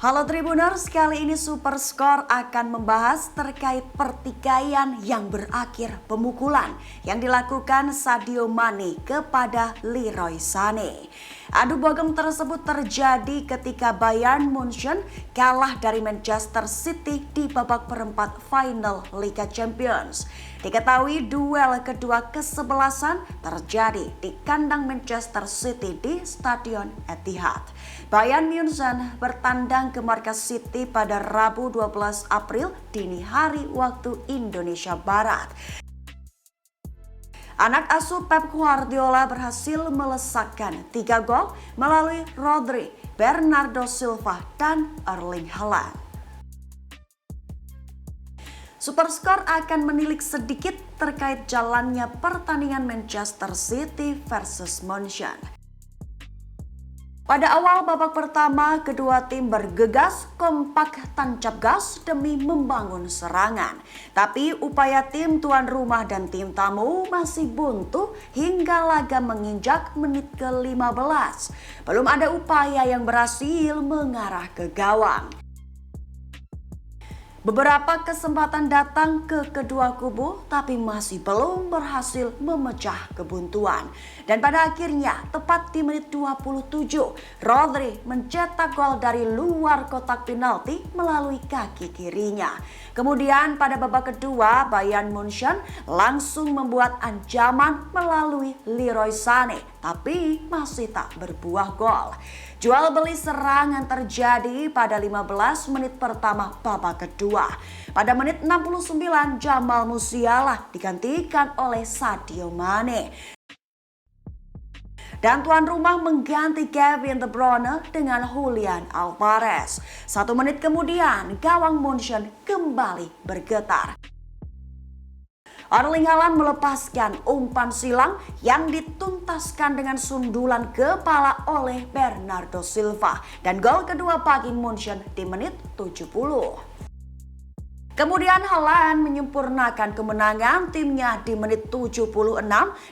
Halo Tribuners, kali ini Superskor akan membahas terkait pertikaian yang berakhir pemukulan yang dilakukan Sadio Mane kepada Leroy Sané. Adu bogem tersebut terjadi ketika Bayern Munchen kalah dari Manchester City di babak perempat final Liga Champions. Diketahui duel kedua kesebelasan terjadi di kandang Manchester City di Stadion Etihad. Bayern Munchen bertandang ke markas City pada Rabu 12 April dini hari waktu Indonesia Barat. Anak asuh Pep Guardiola berhasil melesakkan 3 gol melalui Rodri, Bernardo Silva, dan Erling Haaland. Superskor akan menilik sedikit terkait jalannya pertandingan Manchester City versus Munchen. Pada awal babak pertama, kedua tim bergegas, kompak, tancap gas demi membangun serangan. Tapi upaya tim tuan rumah dan tim tamu masih buntu hingga laga menginjak menit ke-15. Belum ada upaya yang berhasil mengarah ke gawang. Beberapa kesempatan datang ke kedua kubu tapi masih belum berhasil memecah kebuntuan. Dan pada akhirnya tepat di menit 27, Rodri mencetak gol dari luar kotak penalti melalui kaki kirinya. Kemudian pada babak kedua, Bayern Munchen langsung membuat ancaman melalui Leroy Sané tapi masih tak berbuah gol. Jual beli serangan terjadi pada 15 menit pertama babak kedua. Pada menit 69, Jamal Musiala digantikan oleh Sadio Mane. Dan tuan rumah mengganti Kevin De Bruyne dengan Julian Alvarez. 1 menit kemudian, gawang Munchen kembali bergetar. Erling Haaland melepaskan umpan silang yang dituntaskan dengan sundulan kepala oleh Bernardo Silva. Dan gol kedua bagi Munchen di menit 70. Kemudian Haaland menyempurnakan kemenangan timnya di menit 76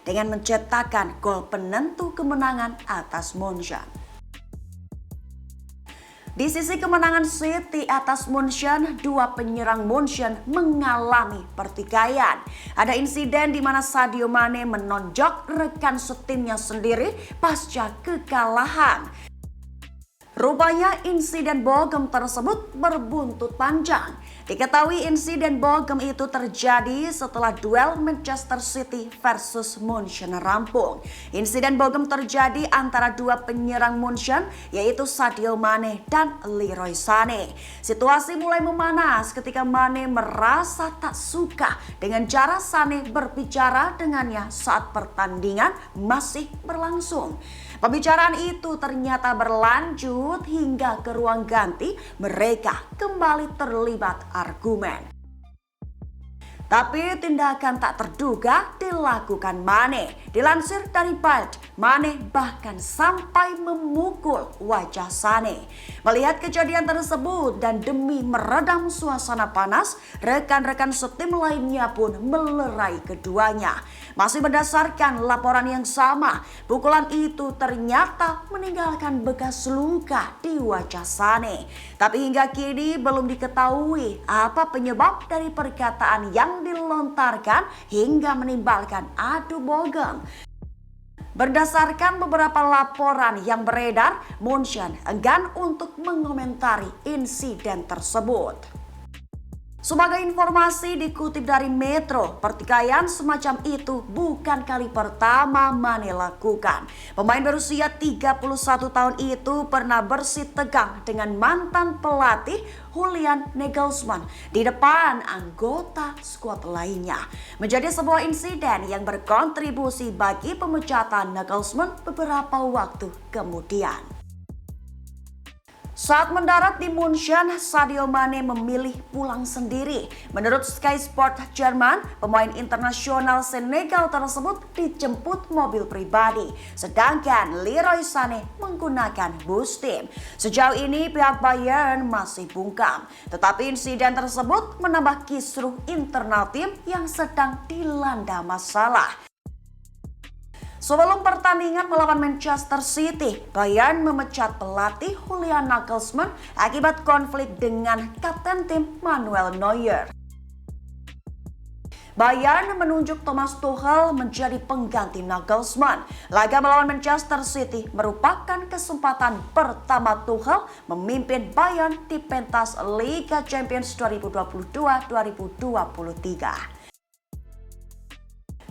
dengan mencetakkan gol penentu kemenangan atas Munchen. Di sisi kemenangan City atas Munchen, dua penyerang Munchen mengalami pertikaian. Ada insiden di mana Sadio Mane menonjok rekan setimnya sendiri pasca kekalahan. Rupanya insiden bogem tersebut berbuntut panjang. Diketahui insiden bogem itu terjadi setelah duel Manchester City versus Munchen rampung. Insiden bogem terjadi antara dua penyerang Munchen yaitu Sadio Mane dan Leroy Sané. Situasi mulai memanas ketika Mane merasa tak suka dengan cara Sané berbicara dengannya saat pertandingan masih berlangsung. Pembicaraan itu ternyata berlanjut hingga ke ruang ganti, mereka kembali terlibat argumen. Tapi tindakan tak terduga dilakukan Mane. Dilansir dari Bild, Mane bahkan sampai memukul wajah Sané. Melihat kejadian tersebut dan demi meredam suasana panas, rekan-rekan setim lainnya pun melerai keduanya. Masih berdasarkan laporan yang sama, pukulan itu ternyata meninggalkan bekas luka di wajah Sané. Tapi hingga kini belum diketahui apa penyebab dari perkataan yang dilontarkan hingga menimbulkan adu bogem. Berdasarkan beberapa laporan yang beredar, Munchen enggan untuk mengomentari insiden tersebut. Sebagai informasi dikutip dari Metro, pertikaian semacam itu bukan kali pertama Mane lakukan. Pemain berusia 31 tahun itu pernah bersih tegang dengan mantan pelatih Julian Nagelsmann di depan anggota skuad lainnya. Menjadi sebuah insiden yang berkontribusi bagi pemecatan Nagelsmann beberapa waktu kemudian. Saat mendarat di Munchen, Sadio Mane memilih pulang sendiri. Menurut Sky Sport Jerman, pemain internasional Senegal tersebut dijemput mobil pribadi. Sedangkan Leroy Sané menggunakan bus tim. Sejauh ini pihak Bayern masih bungkam. Tetapi insiden tersebut menambah kisruh internal tim yang sedang dilanda masalah. Sebelum pertandingan melawan Manchester City, Bayern memecat pelatih Julian Nagelsmann akibat konflik dengan kapten tim Manuel Neuer. Bayern menunjuk Thomas Tuchel menjadi pengganti Nagelsmann. Laga melawan Manchester City merupakan kesempatan pertama Tuchel memimpin Bayern di pentas Liga Champions 2022-2023.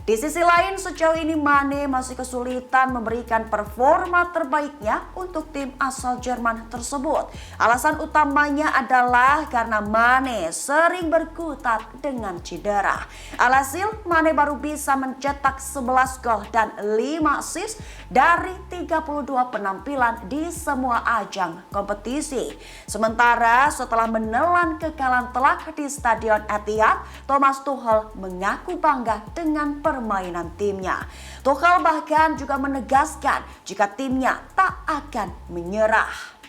Di sisi lain, sejauh ini Mane masih kesulitan memberikan performa terbaiknya untuk tim asal Jerman tersebut. Alasan utamanya adalah karena Mane sering berkutat dengan cedera. Alhasil, Mane baru bisa mencetak 11 gol dan 5 assist dari 32 penampilan di semua ajang kompetisi. Sementara setelah menelan kekalahan telak di Stadion Etihad, Thomas Tuchel mengaku bangga dengan permainan timnya. Tuchel bahkan juga menegaskan jika timnya tak akan menyerah.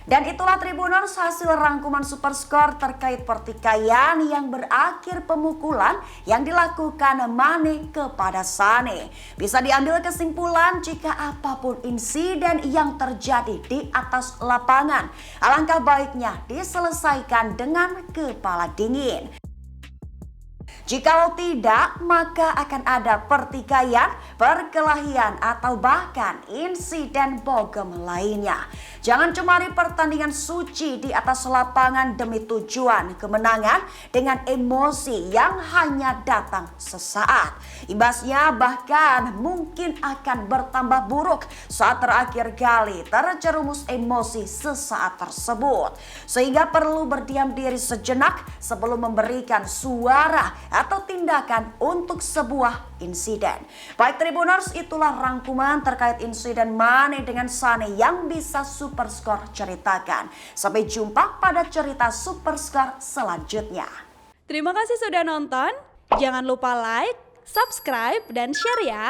Dan itulah Tribuners hasil rangkuman Superskor terkait pertikaian yang berakhir pemukulan yang dilakukan Mane kepada Sané. Bisa diambil kesimpulan jika apapun insiden yang terjadi di atas lapangan, alangkah baiknya diselesaikan dengan kepala dingin. Jikalau tidak, maka akan ada pertikaian, perkelahian, atau bahkan insiden bogem lainnya. Jangan cemari pertandingan suci di atas lapangan demi tujuan kemenangan dengan emosi yang hanya datang sesaat. Imbasnya bahkan mungkin akan bertambah buruk saat terakhir kali terjerumus emosi sesaat tersebut. Sehingga perlu berdiam diri sejenak sebelum memberikan suara atau tindakan untuk sebuah insiden. Baik Tribuners, itulah rangkuman terkait insiden Mane dengan Sané yang bisa Superskor ceritakan. Sampai jumpa pada cerita Superskor selanjutnya. Terima kasih sudah nonton. Jangan lupa like, subscribe, dan share ya.